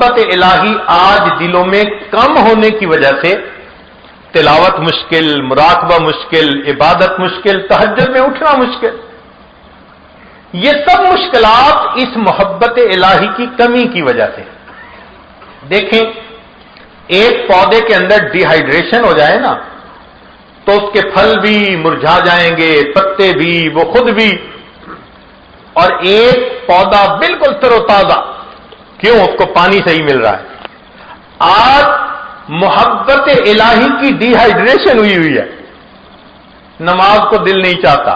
محبت الہی آج دلوں میں کم ہونے کی وجہ سے تلاوت مشکل، مراقبہ مشکل، عبادت مشکل، تہجد میں اٹھنا مشکل، یہ سب مشکلات اس محبت الہی کی کمی کی وجہ سے۔ دیکھیں، ایک پودے کے اندر ڈی ہائیڈریشن ہو جائے نا تو اس کے پھل بھی مرجھا جائیں گے، پتے بھی، وہ خود بھی، اور ایک پودا بالکل تر و تازہ، کیوں؟ اس کو پانی صحیح مل رہا ہے۔ آج محبت الہی کی ڈی ہائیڈریشن ہوئی ہے، نماز کو دل نہیں چاہتا،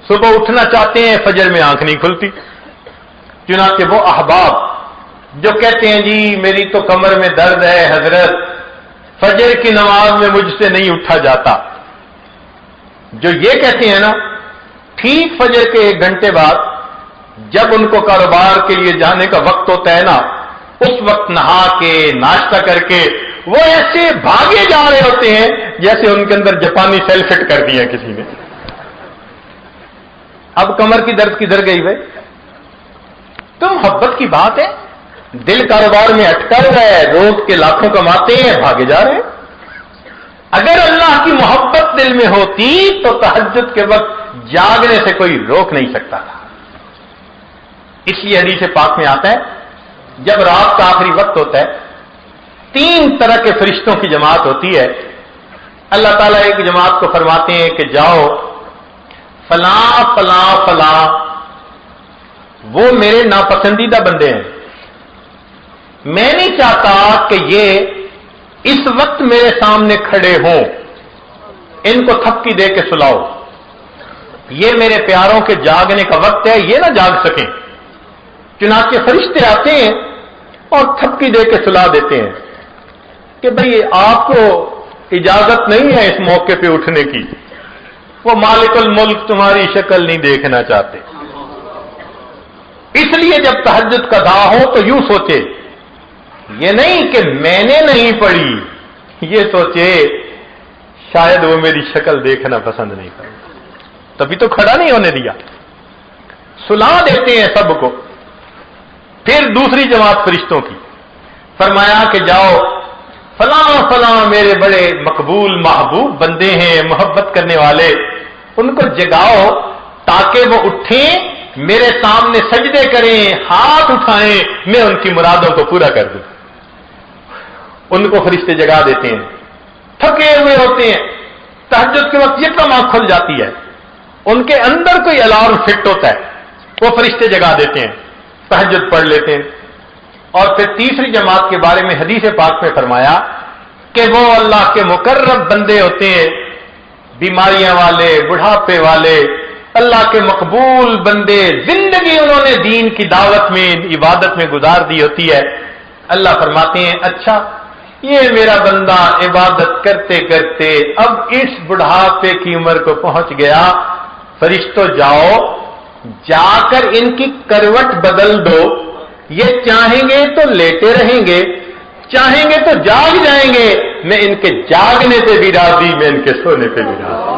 صبح اٹھنا چاہتے ہیں، فجر میں آنکھ نہیں کھلتی۔ چنانچہ وہ احباب جو کہتے ہیں جی میری تو کمر میں درد ہے حضرت، فجر کی نماز میں مجھ سے نہیں اٹھا جاتا، جو یہ کہتے ہیں نا، ٹھیک فجر کے 1 گھنٹے بعد جب ان کو کاروبار کے لیے جانے کا وقت ہوتا ہے نا، اس وقت نہا کے ناشتہ کر کے وہ ایسے بھاگے جا رہے ہوتے ہیں جیسے ان کے اندر جاپانی سیل فٹ کر دیا کسی نے۔ اب کمر کی درد کدھر گئی بھائی؟ تو محبت کی بات ہے، دل کاروبار میں اٹکا ہوا ہے، روز کے لاکھوں کماتے ہیں، بھاگے جا رہے ہیں۔ اگر اللہ کی محبت دل میں ہوتی تو تہجد کے وقت جاگنے سے کوئی روک نہیں سکتا تھا۔ اس لیے حدیث پاک میں آتا ہے جب رات کا آخری وقت ہوتا ہے 3 طرح کے فرشتوں کی جماعت ہوتی ہے۔ اللہ تعالیٰ ایک جماعت کو فرماتے ہیں کہ جاؤ فلاں فلاں فلاں وہ میرے ناپسندیدہ بندے ہیں، میں نہیں چاہتا کہ یہ اس وقت میرے سامنے کھڑے ہوں، ان کو تھپکی دے کے سلاؤ، یہ میرے پیاروں کے جاگنے کا وقت ہے، یہ نہ جاگ سکیں۔ چنانچہ فرشتے آتے ہیں اور تھپکی دے کے سلا دیتے ہیں کہ بھئی آپ کو اجازت نہیں ہے اس موقع پہ اٹھنے کی، وہ مالک الملک تمہاری شکل نہیں دیکھنا چاہتے۔ اس لیے جب تہجد کا ادا ہو تو یوں سوچے، یہ نہیں کہ میں نے نہیں پڑھی، یہ سوچے شاید وہ میری شکل دیکھنا پسند نہیں کرے، تبھی تو کھڑا نہیں ہونے دیا۔ سلا دیتے ہیں سب کو۔ پھر دوسری جماعت فرشتوں کی فرمایا کہ جاؤ فلاں فلاں میرے بڑے مقبول محبوب بندے ہیں، محبت کرنے والے، ان کو جگاؤ تاکہ وہ اٹھیں، میرے سامنے سجدے کریں، ہاتھ اٹھائیں، میں ان کی مرادوں کو پورا کر دوں۔ ان کو فرشتے جگا دیتے ہیں، تھکے ہوئے ہوتے ہیں، تہجد کے وقت یکدم آنکھ کھل جاتی ہے، ان کے اندر کوئی الارم فٹ ہوتا ہے، وہ فرشتے جگا دیتے ہیں، تہجد پڑھ لیتے ہیں۔ اور پھر تیسری جماعت کے بارے میں حدیث پاک میں فرمایا کہ وہ اللہ کے مقرب بندے ہوتے ہیں، بیماریاں والے، بڑھاپے والے، اللہ کے مقبول بندے، زندگی انہوں نے دین کی دعوت میں، عبادت میں گزار دی ہوتی ہے۔ اللہ فرماتے ہیں اچھا یہ میرا بندہ عبادت کرتے کرتے اب اس بڑھاپے کی عمر کو پہنچ گیا، فرشتوں جاؤ جا کر ان کی کروٹ بدل دو، یہ چاہیں گے تو لیٹے رہیں گے، چاہیں گے تو جاگ جائیں گے، میں ان کے جاگنے پہ بھی راضی، میں ان کے سونے پہ بھی راضی۔